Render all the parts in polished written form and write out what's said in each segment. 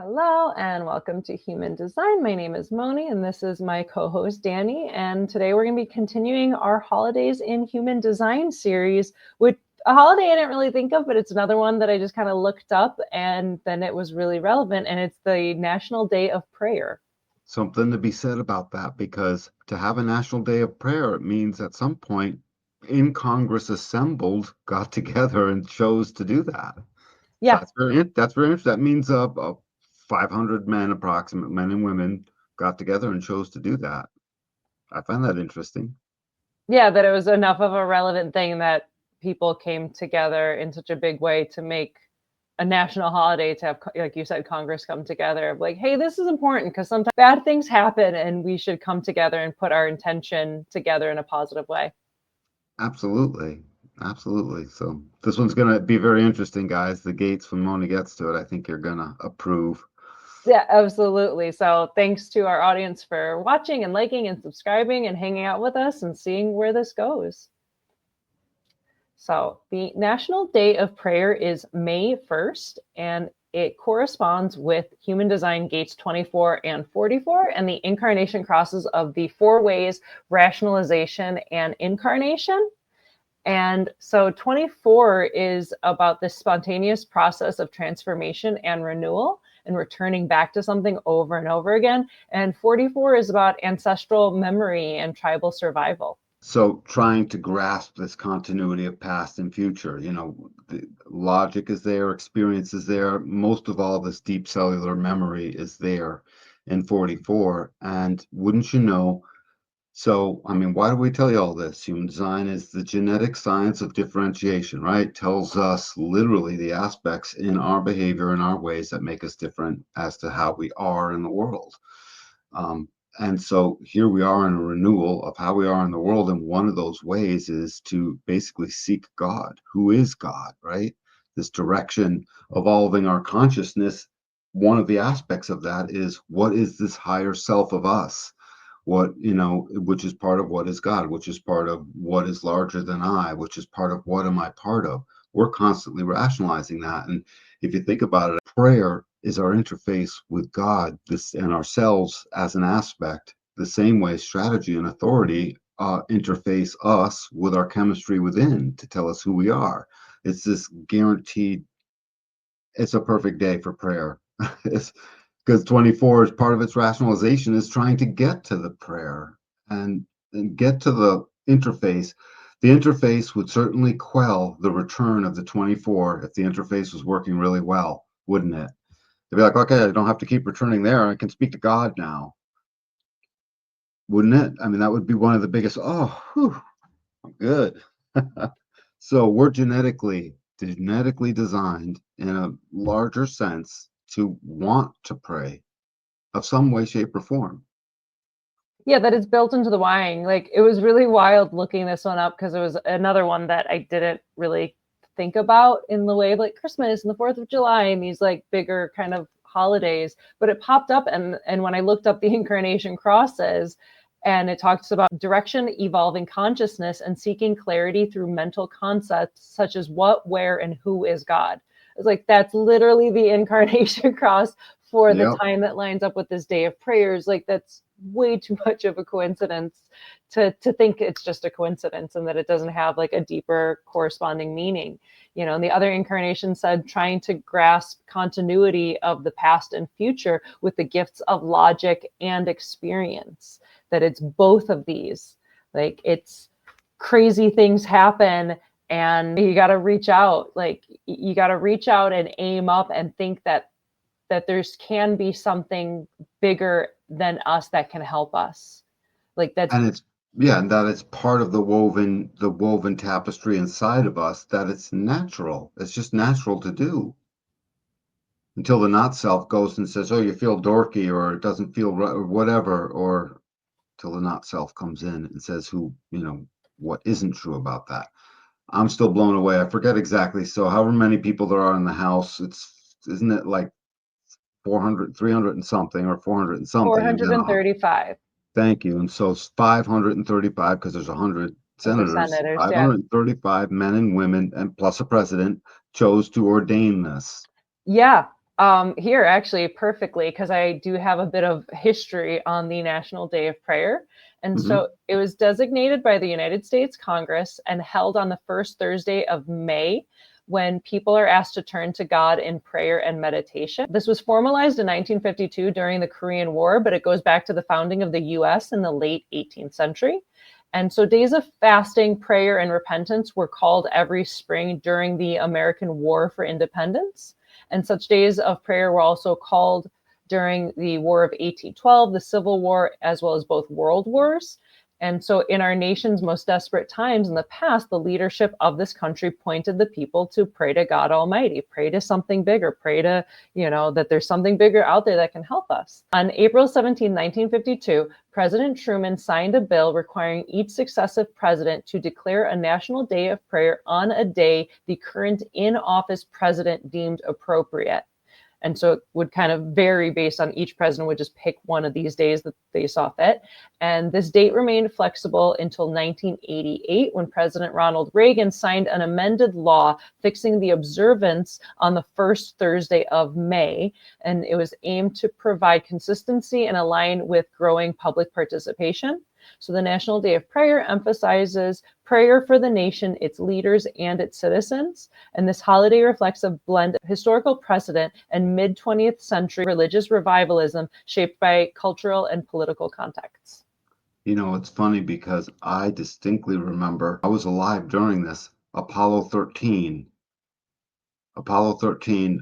Hello and welcome to Human Design. My name is Moni and this is my co-host Danny. And today we're going to be continuing our Holidays in Human Design series with a holiday I didn't really think of, but it's another one that I just kind of looked up and then it was really relevant. And it's the National Day of Prayer. Something to be said about that, because to have a National Day of Prayer, it means at some point in Congress assembled, got together and chose to do that. So Yeah. that's very interesting. That means 500 men, approximate men and women, got together and chose to do that. I find that interesting. Yeah, that it was enough of a relevant thing that people came together in such a big way to make a national holiday, to have, like you said, Congress come together of like, hey, this is important because sometimes bad things happen and we should come together and put our intention together in a positive way. Absolutely. Absolutely. So this one's going to be very interesting, guys. The gates, when Mona gets to it, I think you're going to approve. Yeah, absolutely. So thanks to our audience for watching and liking and subscribing and hanging out with us and seeing where this goes. So the National Day of Prayer is May 1st, and it corresponds with Human Design Gates 24 and 44 and the incarnation crosses of the 4 ways, rationalization, and incarnation. And so 24 is about the spontaneous process of transformation and renewal and returning back to something over and over again. And 44 is about ancestral memory and tribal survival. So trying to grasp this continuity of past and future, the logic is there, experience is there. Most of all, this deep cellular memory is there in 44. And wouldn't you know, why do we tell you all this? Human design is the genetic science of differentiation, right? Tells us literally the aspects in our behavior and our ways that make us different as to how we are in the world. And so here we are in a renewal of how we are in the world. And one of those ways is to basically seek God. Who is God, right? This direction, evolving our consciousness. One of the aspects of that is, what is this higher self of us? Which is part of what is God, which is part of what is larger than I, which is part of what am I part of? We're constantly rationalizing that. And if you think about it, prayer is our interface with God, this and ourselves as an aspect, the same way strategy and authority interface us with our chemistry within to tell us who we are. It's this guaranteed, it's a perfect day for prayer. It's because 24 is part of its rationalization is trying to get to the prayer and get to the interface. The interface would certainly quell the return of the 24 if the interface was working really well, wouldn't it? They'd be like, okay, I don't have to keep returning there. I can speak to God now. Wouldn't it? I mean, that would be one of the biggest, I'm good. So we're genetically designed in a larger sense to want to pray of some way, shape, or form. Yeah, that it's built into the wiring. Like, it was really wild looking this one up because it was another one that I didn't really think about in the way of like Christmas and the 4th of July and these like bigger kind of holidays. But it popped up, and when I looked up the incarnation crosses, and it talks about direction, evolving consciousness, and seeking clarity through mental concepts such as what, where, and who is God. It's like that's literally the incarnation cross for the Yep. time that lines up with this day of prayers. Like, that's way too much of a coincidence to think it's just a coincidence and that it doesn't have like a deeper corresponding meaning. And the other incarnation said trying to grasp continuity of the past and future with the gifts of logic and experience, that it's both of these. Like, it's crazy things happen and you got to reach out. Like, you got to reach out and aim up and think that there's can be something bigger than us that can help us. Like, that's And and that it's part of the woven tapestry inside of us, that it's natural. It's just natural to do until the not self goes and says, oh, you feel dorky, or it doesn't feel right, or whatever, or till the not self comes in and says what isn't true about that. I'm still blown away. I forget exactly. So however many people there are in the house, isn't it like 400, 300 and something, or 400 and something, and then 435 thank you. And so it's 535, because there's 100 senators, senators. Yeah. 535 men and women, and plus a president, chose to ordain this. Yeah. Here, actually, perfectly, because I do have a bit of history on the National Day of Prayer. And Hmm. so it was designated by the United States Congress and held on the first Thursday of May, when people are asked to turn to God in prayer and meditation. This was formalized in 1952 during the Korean War, but it goes back to the founding of the US in the late 18th century. And so days of fasting, prayer, and repentance were called every spring during the American War for Independence. And such days of prayer were also called during the War of 1812, the Civil War, as well as both world wars. And so, in our nation's most desperate times in the past, the leadership of this country pointed the people to pray to God Almighty, pray to something bigger, pray to, that there's something bigger out there that can help us. On April 17, 1952, President Truman signed a bill requiring each successive president to declare a national day of prayer on a day the current in office president deemed appropriate. And so it would kind of vary based on each president would just pick one of these days that they saw fit. And this date remained flexible until 1988, when President Ronald Reagan signed an amended law fixing the observance on the first Thursday of May. And it was aimed to provide consistency and align with growing public participation. So the National Day of Prayer emphasizes prayer for the nation, its leaders, and its citizens. And this holiday reflects a blend of historical precedent and mid-20th century religious revivalism shaped by cultural and political contexts. It's funny because I distinctly remember I was alive during this Apollo 13. Apollo 13,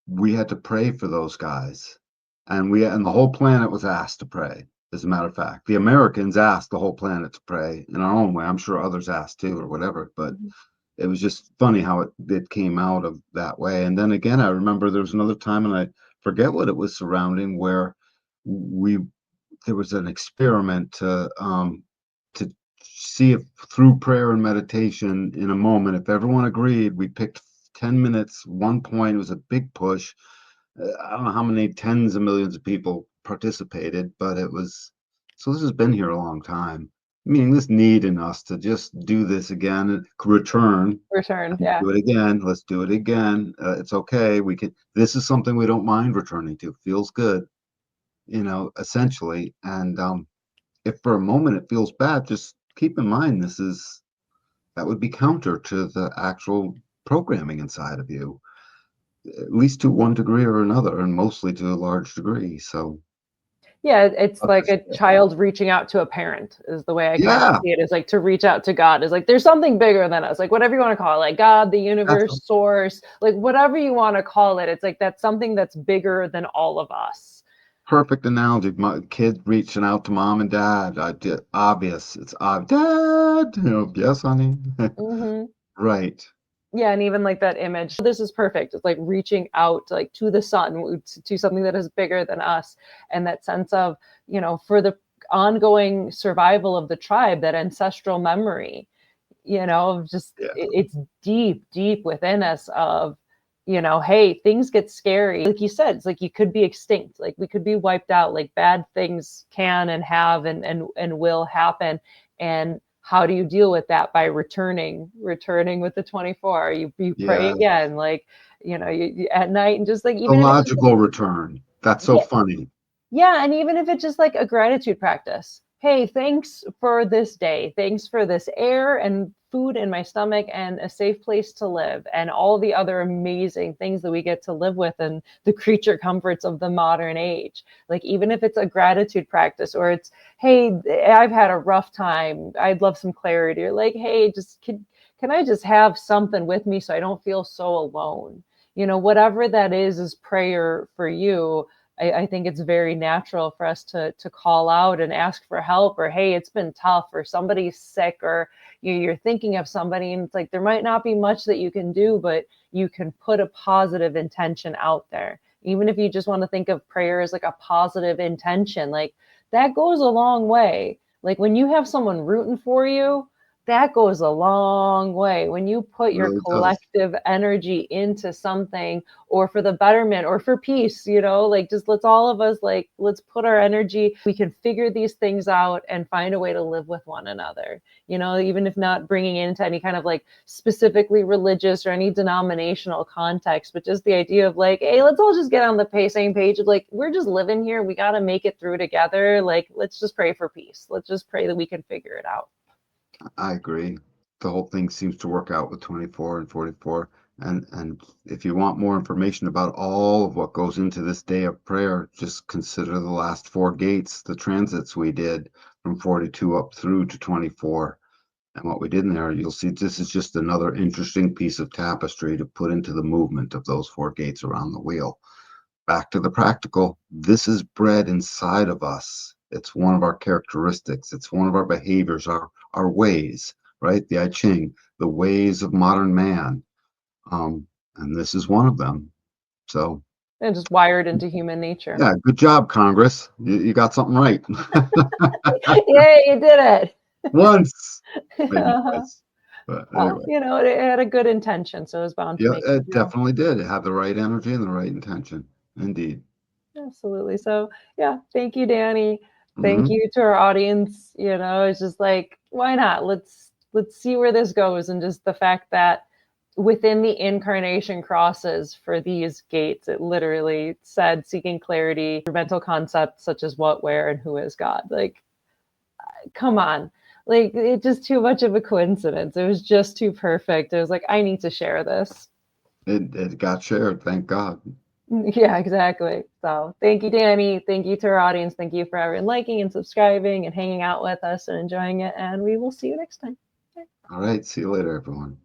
we had to pray for those guys. And the whole planet was asked to pray, as a matter of fact. The Americans asked the whole planet to pray in our own way. I'm sure others asked too, or whatever, but it was just funny how it came out of that way. And then again, I remember there was another time, and I forget what it was surrounding, where we there was an experiment to see if through prayer and meditation in a moment, if everyone agreed, we picked 10 minutes, one point, it was a big push. I don't know how many tens of millions of people participated, but it was, so this has been here a long time. Meaning this need in us to just do this again, return, Return, yeah. do it again. Let's do it again. It's okay. We can, this is something we don't mind returning to. Feels good, essentially. And if for a moment it feels bad, just keep in mind that would be counter to the actual programming inside of you, at least to one degree or another, and mostly to a large degree. So Yeah, it's like a child reaching out to a parent is the way I kind of yeah, see it, is like to reach out to God is like there's something bigger than us, like whatever you want to call it, like God, the that's universe, source, like whatever you want to call it. It's like that's something that's bigger than all of us. perfect analogy. My kid reaching out to mom and dad. I did obvious. It's obvious. Dad, yes, honey. Hmm. Right. Yeah, and even like that image, this is perfect. It's like reaching out like to the sun, to something that is bigger than us, and that sense of, for the ongoing survival of the tribe, that ancestral memory, just Yeah. it's deep, deep within us of, hey, things get scary. Like you said, it's like you could be extinct, like we could be wiped out, like bad things can and have and will happen. And how do you deal with that? By returning with the 24. You pray Yeah. again, like, at night, and just like, The even if it's just, logical return. That's so yeah, funny. yeah, and even if it's just like a gratitude practice. Hey, thanks for this day. Thanks for this air and food in my stomach and a safe place to live and all the other amazing things that we get to live with and the creature comforts of the modern age. Like, even if it's a gratitude practice, or it's, hey, I've had a rough time. I'd love some clarity. Or like, hey, just can I just have something with me so I don't feel so alone? Whatever that is prayer for you. I think it's very natural for us to call out and ask for help, or hey, it's been tough, or somebody's sick, or you're thinking of somebody, and it's like there might not be much that you can do, but you can put a positive intention out there. Even if you just want to think of prayer as like a positive intention, like that goes a long way. Like when you have someone rooting for you, that goes a long way. When you put your Really does. collective energy into something, or for the betterment or for peace, like, just let's all of us, like, let's put our energy, we can figure these things out and find a way to live with one another, even if not bringing it into any kind of like specifically religious or any denominational context, but just the idea of like, hey, let's all just get on the same page of like, we're just living here, we got to make it through together. Like, let's just pray for peace. Let's just pray that we can figure it out. I agree. The whole thing seems to work out with 24 and 44. And if you want more information about all of what goes into this day of prayer, just consider the last 4 gates, the transits we did from 42 up through to 24. And what we did in there, you'll see this is just another interesting piece of tapestry to put into the movement of those 4 gates around the wheel. Back to the practical. This is bred inside of us. It's one of our characteristics. It's one of our behaviors, our ways, right? The I Ching, the ways of modern man. And this is one of them. So, And just wired into human nature. yeah, good job, Congress. You got something right. Yay, you did it. Once, maybe Uh-huh. twice. But Well, anyway, it had a good intention, so it was bound to yeah, make it it through. definitely did. It had the right energy and the right intention. Indeed. Absolutely. So, yeah, thank you, Danny. Thank Hmm. you to our audience. It's just like, why not? Let's see where this goes, and just the fact that within the incarnation crosses for these gates, it literally said seeking clarity through mental concepts such as what, where, and who is God. Like, come on. Like, it's just too much of a coincidence. It was just too perfect. It was like, I need to share this. It got shared, thank God. Yeah, exactly. So thank you, Danny. Thank you to our audience. Thank you for everyone liking and subscribing and hanging out with us and enjoying it. And we will see you next time. All right, see you later, everyone.